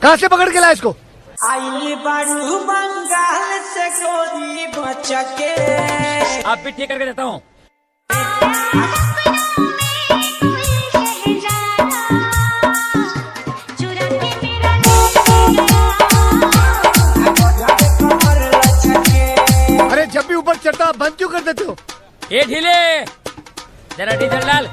कहाँ से पकड़ के लाया इसको? आई बारू बंगाल से गोरी बचके। आप भी ठीक करके देता हूँ। अरे जब भी ऊपर चढ़ता बंद क्यों कर देते हो? ये ढीले जरा डीजल डाल।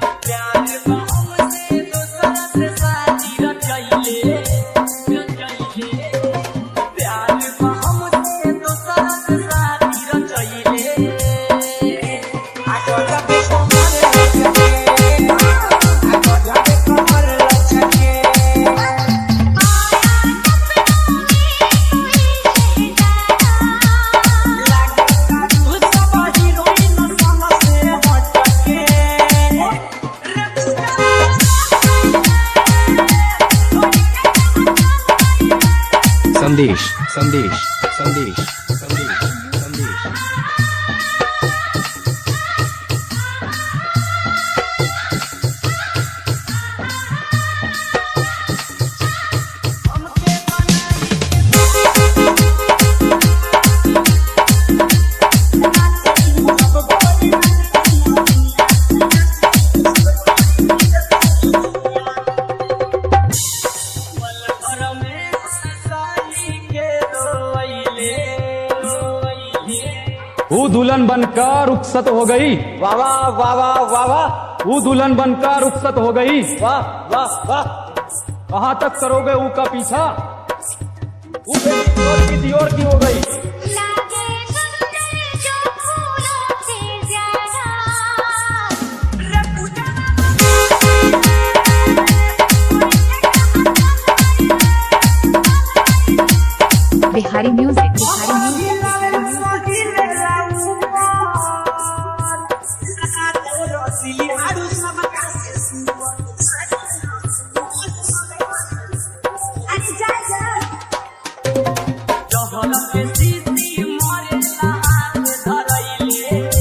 संदेश संदेश संदेश संदेश संदेश। वो दुल्हन बनकर रुखसत हो गई। वाह वाह वाह वाह वाह वाह। वो दुल्हन बनकर रुखसत हो गई। वाह वाह वाह। कहाँ तक करोगे ऊ का पीछा? वो किसी और की हो गई। Bihari music, Bihari music. रसीली आरू सब का